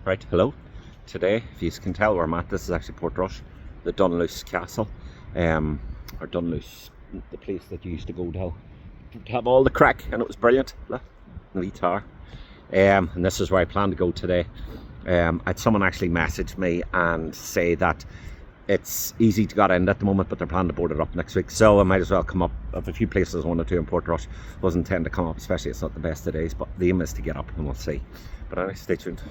Right, hello. Today, if you can tell where I'm at, this is actually Portrush, the Dunluce Castle, or Dunluce, the place that you used to go to have all the crack, and it was brilliant. Look, the wee tower. And this is where I plan to go today. I had someone actually message me and say that it's easy to get in at the moment, but they're planning to board it up next week. So I might as well come up. I have a few places I want to do in Portrush. Wasn't intending to come up, especially it's not the best of days, but the aim is to get up and we'll see. But anyway, stay tuned.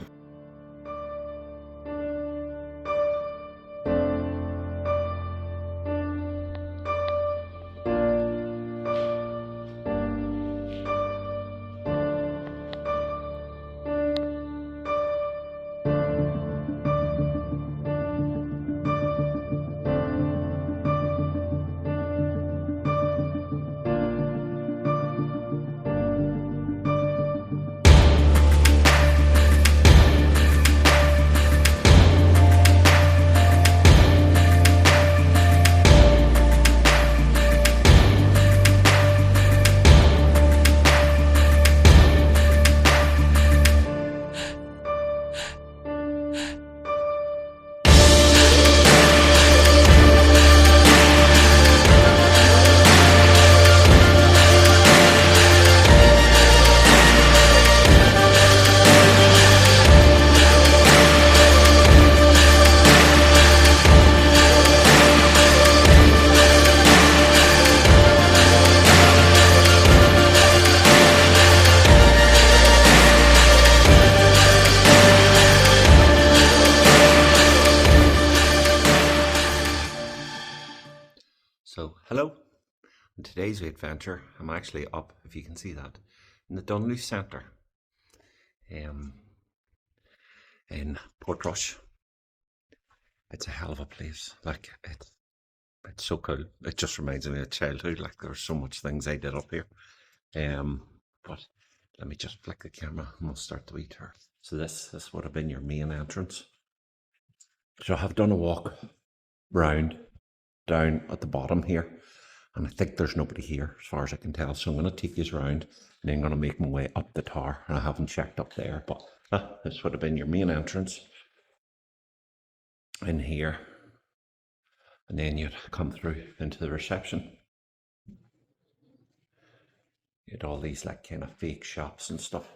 So, hello. In today's adventure, I'm actually up, if you can see that, in the Dunluce Centre in Portrush. It's a hell of a place. Like, it's so cool. It just reminds me of childhood. Like, there's so much things I did up here. But let me just flick the camera and we'll start the wee tour. So this would have been your main entrance. So I've done a walk round down at the bottom here, and I think there's nobody here as far as I can tell, so I'm going to take you around and then I'm going to make my way up the tower. And I haven't checked up there, but this would have been your main entrance in here, and then you'd come through into the reception. You had all these like kind of fake shops and stuff,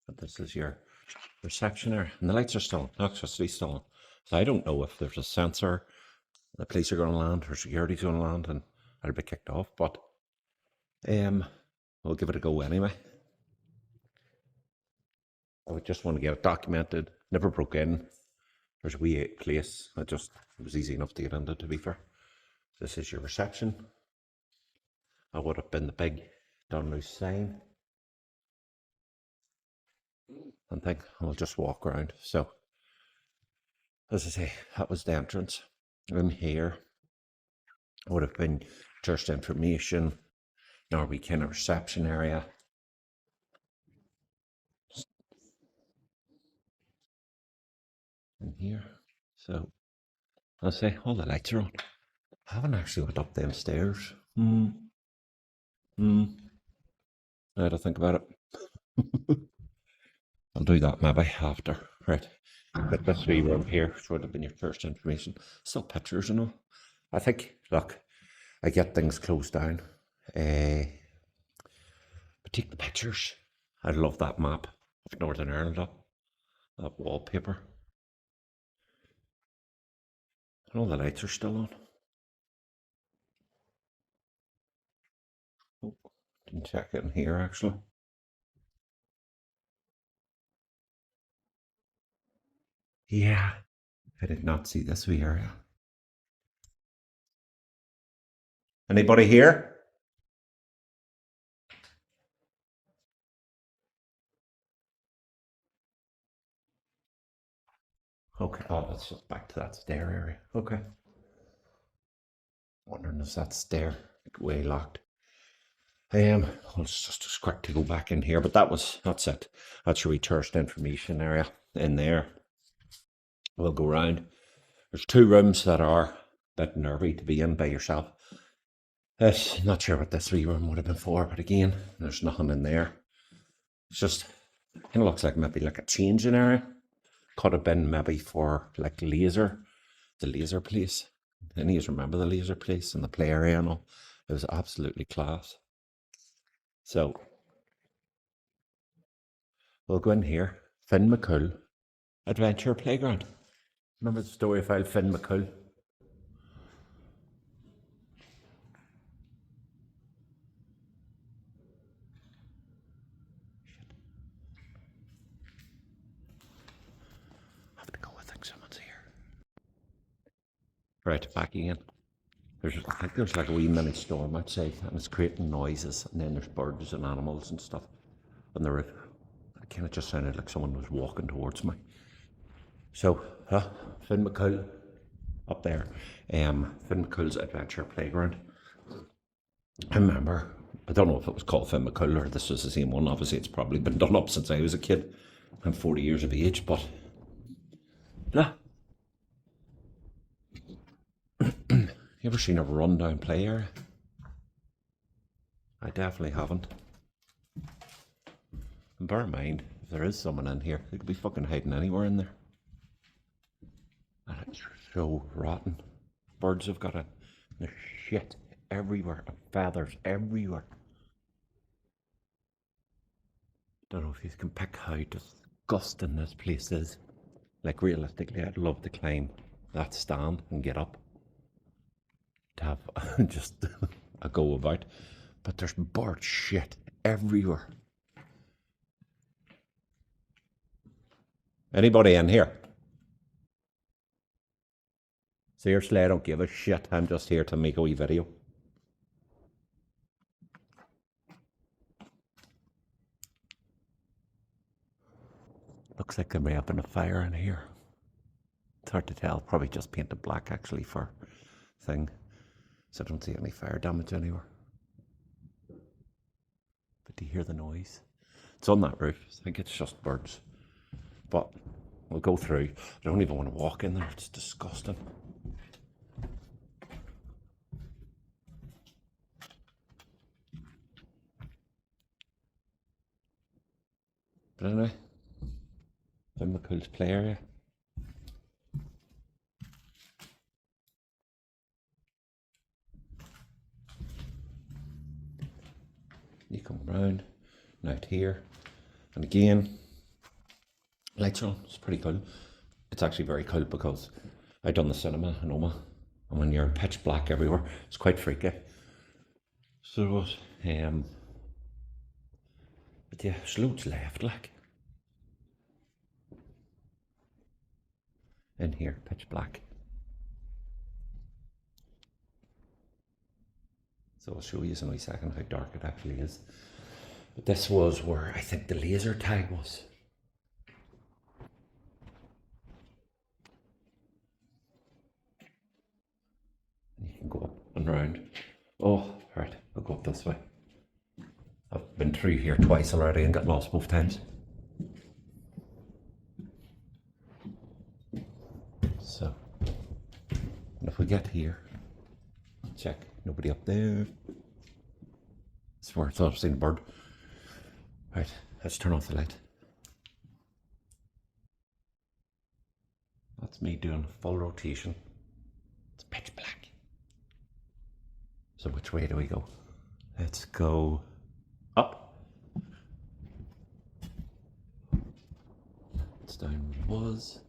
but this is your reception area, and the lights are still on, electricity still on. So I don't know if there's a sensor, the police are going to land or security's going to land and I'll be kicked off, but we'll give it a go anyway. I would just want to get it documented. Never broke in. There's a wee place. It was easy enough to get into, to be fair. This is your reception. I would have been the big Dunluce sign. I think I'll just walk around. So, as I say, that was the entrance. In here would have been just information, our wee kind of reception area. In here. So, as I say, all the lights are on. I haven't actually went up them stairs. Now to think about it. I'll do that maybe after. Right. But this wee room here, which would have been your first information. Still pictures and all. I think, look, I get things closed down. But take the pictures. I love that map of Northern Ireland up. That wallpaper. And all the lights are still on. Oh, didn't check it in here actually. Yeah, I did not see this wee area. Anybody here? Okay, oh, let's just back to that stair area. Okay. Wondering if that stair way locked. Well, it's just quick to go back in here, but that's it. That's your wee tourist information area in there. We'll go round. There's two rooms that are a bit nervy to be in by yourself. Not sure what this wee room would have been for, but again, there's nothing in there. It's just kind of looks like maybe like a changing area. Could have been maybe for like laser, the laser place. Any of you remember the laser place and the play area and all? It was absolutely class. So we'll go in here. Finn McCool Adventure Playground. Remember the story of Finn McCool? Have to go, I think someone's here. Right, back again. I think there's like a wee mini storm outside and it's creating noises, and then there's birds and animals and stuff on the roof. It kind of just sounded like someone was walking towards me. So, Finn McCool up there. Finn McCool's Adventure Playground. I remember, I don't know if it was called Finn McCool or this was the same one. Obviously, it's probably been done up since I was a kid. I'm 40 years of age, but yeah. You ever seen a rundown play area? I definitely haven't. And bear in mind, if there is someone in here, they could be fucking hiding anywhere in there. And it's so rotten. Birds have got the shit everywhere, and feathers everywhere. Don't know if you can pick how disgusting this place is. Like realistically, I'd love to climb that stand and get up to have just a go about, but there's bird shit everywhere. Anybody in here? Seriously, I don't give a shit. I'm just here to make a wee video. Looks like there may have been a fire in here. It's hard to tell. Probably just painted black actually for thing. So I don't see any fire damage anywhere. But do you hear the noise? It's on that roof. I think it's just birds. But we'll go through. I don't even want to walk in there. It's disgusting. But anyway, Finn McCool's play area. You come round and out here, and again, lights are on. It's pretty cool. It's actually very cool because I done the cinema in Oma, and when you're pitch black everywhere, it's quite freaky. So it was, but yeah, there's loads left, like in here, pitch black. So I'll show you in a wee second how dark it actually is. But this was where I think the laser tag was. And you can go up and round. Oh, right, I'll go up this way. I've been through here twice already and got lost both times. So, and if we get here, check. Nobody up there. That's where I thought I've seen a bird. Right, let's turn off the light. That's me doing full rotation. It's pitch black. So which way do we go? Let's go up. It's down where it was.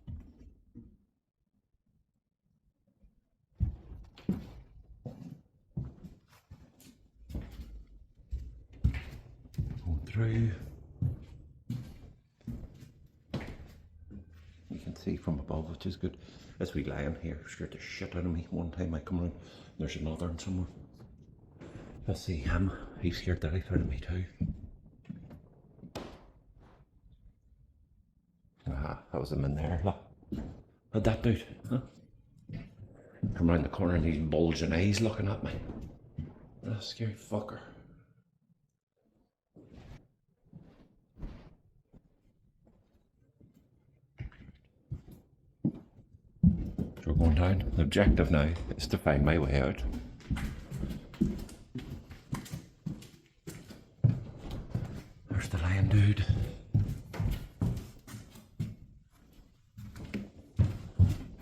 Through. You can see from above, which is good. This wee lion here scared the shit out of me one time I come around. There's another one somewhere. Let's see him. He scared the life out of me too. Ah, that was him in there. Look. How'd that dude? Huh? Come around the corner and he's bulging eyes looking at me. What a scary fucker. We're going down. The objective now is to find my way out. There's the lion dude.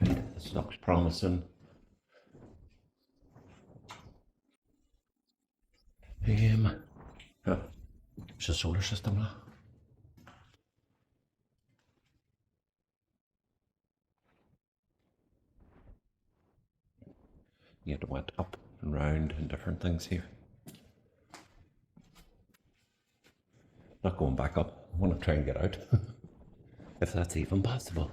Right, this looks promising. Oh, it's a solar system now. You went up and round and different things here. Not going back up. I want to try and get out. If that's even possible.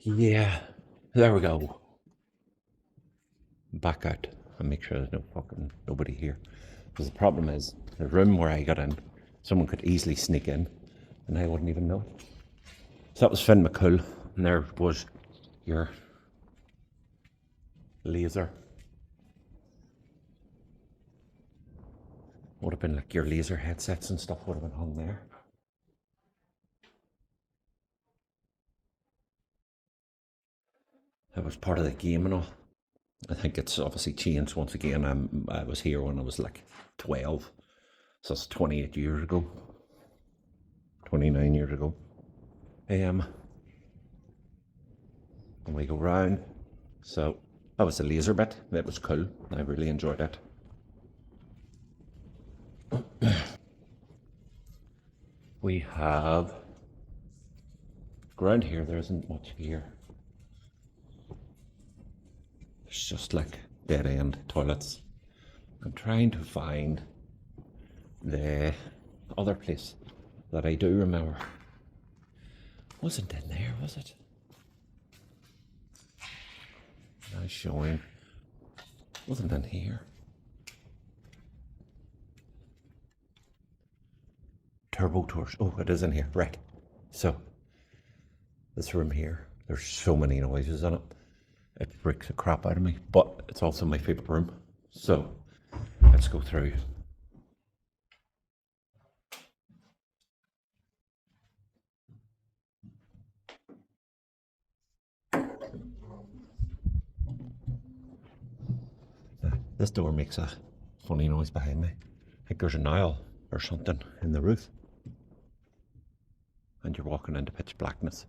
Yeah, there we go. Back out and make sure there's no fucking nobody here. Because the problem is, the room where I got in, someone could easily sneak in and I wouldn't even know. So that was Finn McCool, and there was your laser. Would have been like your laser headsets and stuff would have been hung there. That was part of the game and all. I think it's obviously changed once again. I was here when I was like 12, so it's 28 years ago, 29 years ago. And we go round. So that was the laser bit. It was cool. I really enjoyed it. We have ground here. There isn't much here. It's just like dead end toilets. I'm trying to find the other place that I do remember. Wasn't in there, was it? Nice showing. Wasn't in here. Turbo tours. Oh, it is in here. Right. So, this room here, there's so many noises in it. It freaks the crap out of me, but it's also my favourite room. So, let's go through. This door makes a funny noise behind me. I think there's an owl or something in the roof. And you're walking into pitch blackness.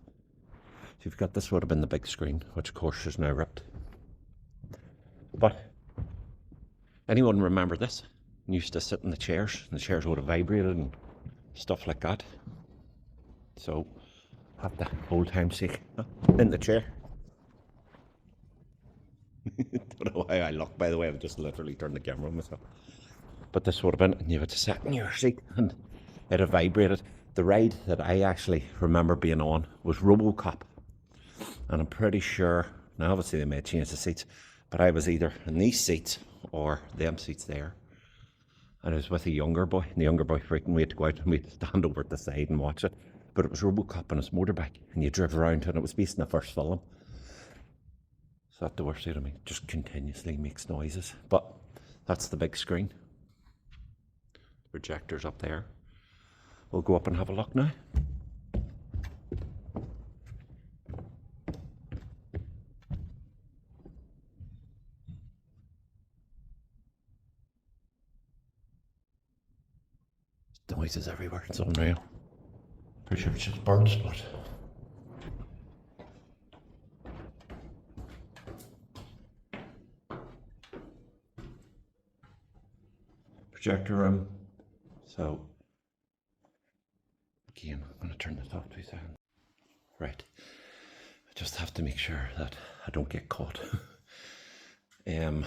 So you've got this would have been the big screen, which of course is now ripped. But anyone remember this? You used to sit in the chairs, and the chairs would have vibrated and stuff like that. So have the old time sake in the chair. Don't know how I look, by the way. I've just literally turned the camera on myself. But this would have been, and you had to sit in your seat and it had vibrated. The ride that I actually remember being on was RoboCop. And I'm pretty sure, now obviously they may have changed the seats, but I was either in these seats or them seats there. And I was with a younger boy, and the younger boy freaking we had to go out and we'd stand over at the side and watch it. But it was RoboCop on his motorbike, and you drove around, and it was based on the first film. So that door suit of me just continuously makes noises. But that's the big screen. Projectors up there. We'll go up and have a look now. Noises everywhere, it's unreal. Pretty sure it's just birds, but projector room. So again, I'm going to turn this off 2 seconds. Right, I just have to make sure that I don't get caught. Old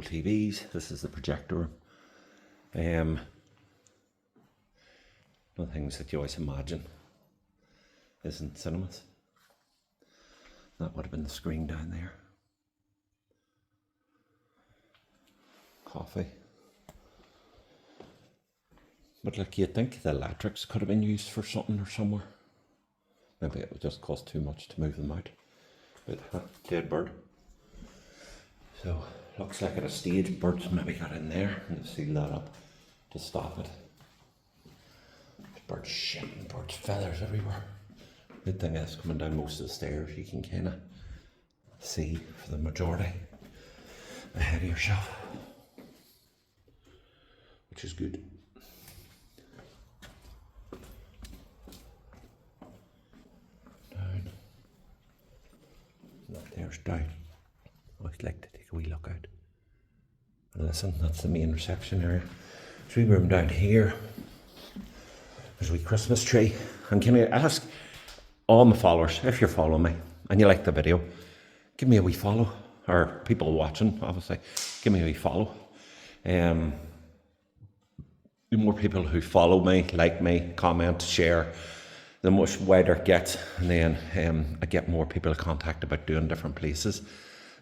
TVs. This is the projector room. The things that you always imagine is in cinemas. That would have been the screen down there. Coffee. But like you'd think the electrics could have been used for something or somewhere. Maybe it would just cost too much to move them out. But dead bird. So looks like at a stage birds maybe got in there and sealed that up to stop it. Birds shit and birds feathers everywhere. Good thing is, coming down most of the stairs, you can kind of see for the majority ahead of yourself, which is good. Down. That there's down. I always like to take a wee look out. And listen, that's the main reception area. There's a wee room down here. There's a wee Christmas tree. And can I ask all my followers, if you're following me and you like the video, give me a wee follow. Or people watching, obviously, give me a wee follow. The more people who follow me, like me, comment, share, the much wider it gets. And then I get more people to contact about doing different places.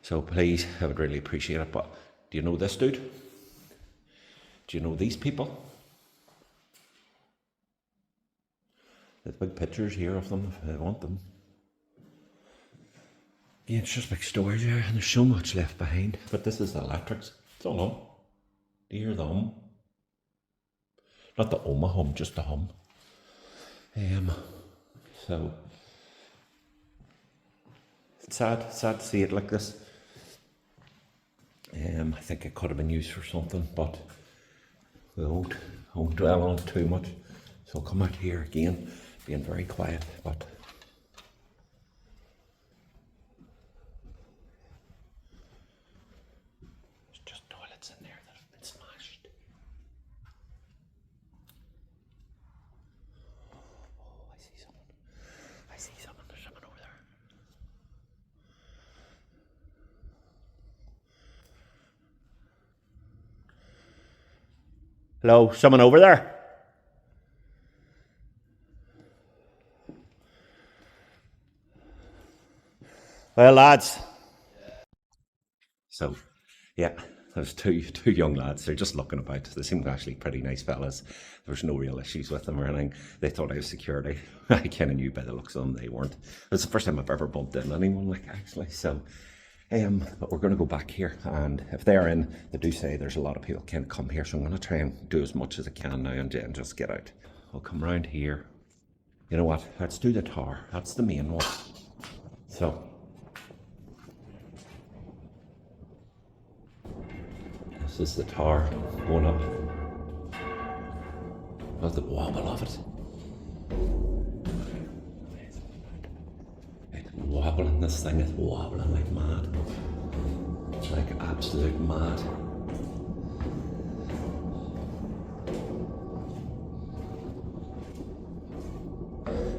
So please, I would really appreciate it. But do you know this dude? Do you know these people? There's big pictures here of them if I want them. Yeah, it's just big storage area and there's so much left behind. But this is the electrics. It's all hum. Do you hear the hum? Not the hum, just the hum. So it's sad to see it like this. I think it could have been used for something, but we won't dwell on it too much. So I'll come out here again, being very quiet, but there's just toilets in there that have been smashed. Oh, I see someone. There's someone over there. Hello, someone over there? Well, lads. So, yeah, there's two young lads. They're just looking about. They seem actually pretty nice fellas. There's no real issues with them or anything. They thought I was security. I kind of knew by the looks of them they weren't. It's the first time I've ever bumped into anyone, like, actually. So, but we're going to go back here, and if they're in, they do say there's a lot of people can't come here, so I'm going to try and do as much as I can now and just get out. I'll come round here. You know what? Let's do the tower. That's the main one. So, this is the tower going up. Love the wobble of it. It's wobbling, this thing is wobbling like mad. It's like absolute mad.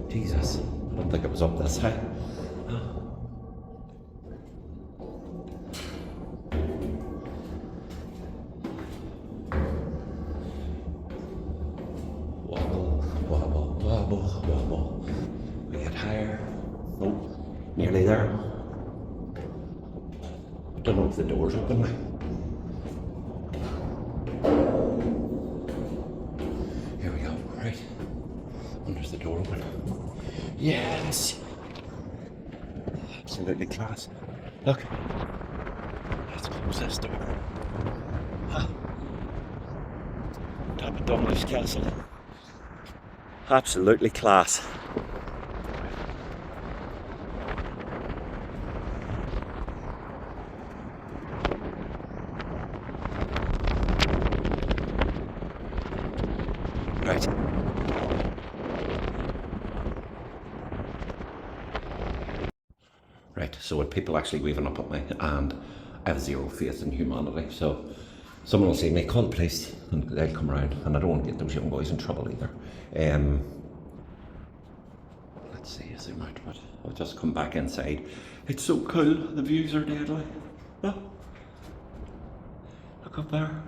Jesus, I don't think it was up this high. Wobble. We get higher. Oh, nearly there. Don't know if the door's open now. Here we go. Right. Wonder the door open. Yes. Absolutely class. Look. Let's close this door. Top of Dunluce Castle. Absolutely class. Right. Right, so with people actually waving up at me, and I have zero faith in humanity, so someone will see me, call the police, and they'll come around, and I don't want to get those young boys in trouble either. Let's see, is there much, but I'll just come back inside. It's so cool, the views are deadly. Look. Look up there.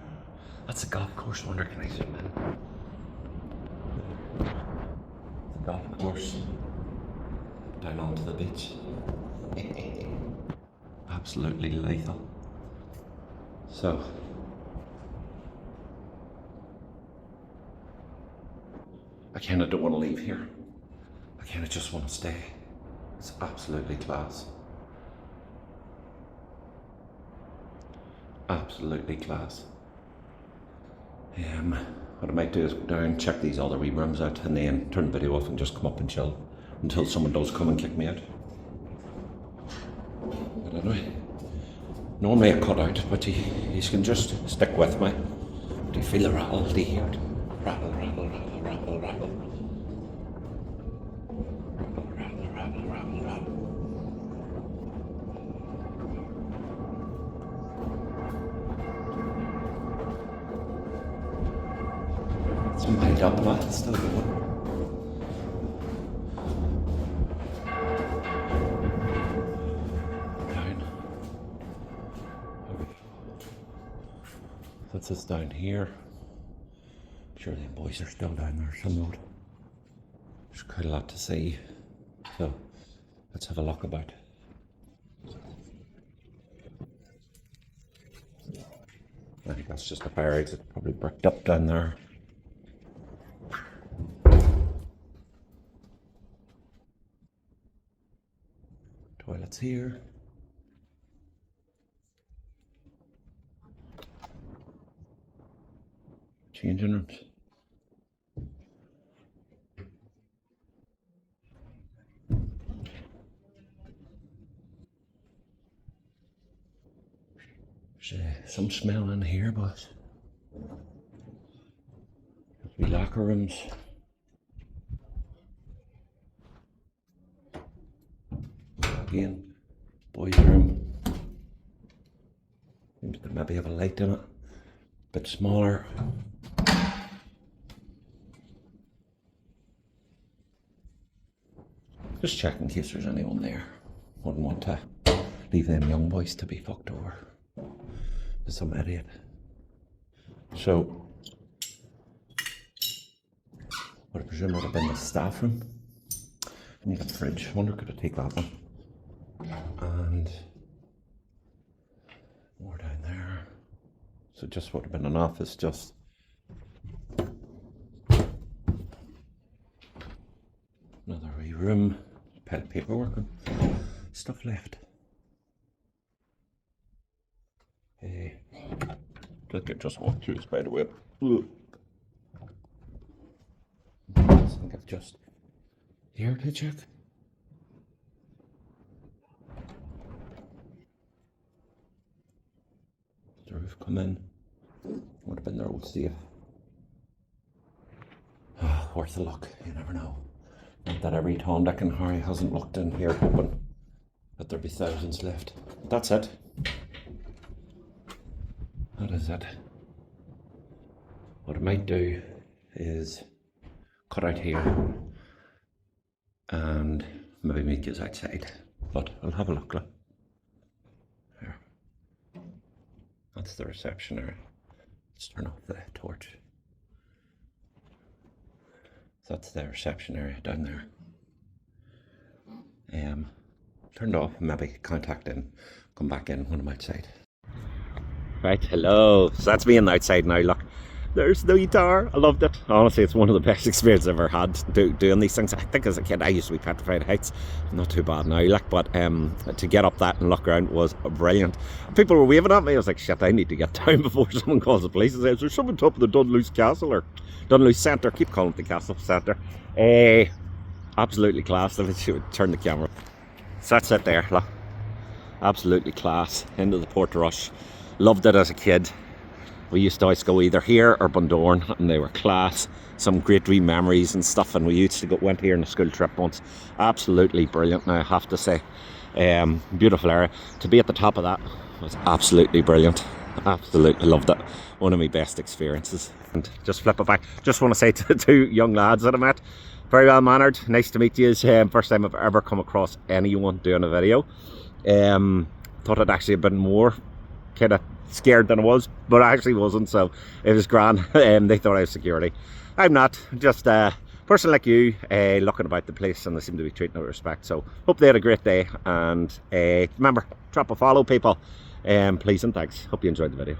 That's a golf course, I wonder can I zoom in? The golf course. Down onto the beach. Absolutely lethal. So, I kind of don't want to leave here. I kind of just want to stay. It's absolutely class. Absolutely class. What I might do is go down, check these other wee rooms out, and then turn the video off and just come up and chill. until someone does come and kick me out. But anyway, normally I cut out, but he can just stick with me. Do you feel the rattle? Do you hear it? Rattle, rattle, rattle, rattle, rattle. Rattle, rattle, rattle, rattle, rattle. It's made up, but it's still going. That's us down here. I'm sure the boys are still down there some road. There's quite a lot to see. So let's have a look about. I think that's just the fire exit, probably bricked up down there. Toilets here. Changing rooms. There's some smell in here, but there'll be locker rooms. Again, boys' room. Seems to maybe have a light in it. Bit smaller. Just check in case there's anyone there. Wouldn't want to leave them young boys to be fucked over to some idiot. So, what I presume would have been the staff room. I need a fridge. I wonder could I take that one. And more down there. So just would have been an office, just another wee room, pile of paperwork and stuff left. Hey, I just walked through the spider web. I think I've just here to check. The roof come in. Would have been their old safe. Oh, worth a look, you never know. Not that every Tom, Dick and Harry hasn't looked in here hoping that there'd be thousands left. That's it. That is it. What I might do is cut out here and maybe meet you outside. But I'll have a look. There. That's the reception area. Let's turn off the torch. So that's the reception area down there. Turned off, maybe contact in, come back in when I'm outside. Right, hello. So that's me on the outside now, look. There's the guitar. I loved it. Honestly, it's one of the best experiences I've ever had doing these things. I think as a kid I used to be petrified of heights. Not too bad now, like, but to get up that and look around was brilliant. People were waving at me. I was like, shit, I need to get down before someone calls the police and says, there's someone top of the Dunluce Castle or Dunluce Centre. Keep calling it the Castle Centre. Absolutely class. If I should turn the camera. So that's it there, look. Absolutely class. Into the Portrush. Loved it as a kid. We used to always go either here or Bundoran, and they were class. Some great wee memories and stuff, and we used to went here on a school trip once. Absolutely brilliant, now I have to say. Beautiful area. To be at the top of that was absolutely brilliant. Absolutely loved it. One of my best experiences. And just flip it back. Just want to say to the two young lads that I met, very well mannered. Nice to meet you. First time I've ever come across anyone doing a video. Thought it'd actually have been more kind of scared than I was, but I actually wasn't, so it was grand. They thought I was security. I'm not, just a person like you, looking about the place, and they seem to be treating it with respect. So hope they had a great day, and remember, drop a follow, people, please and thanks. Hope you enjoyed the video.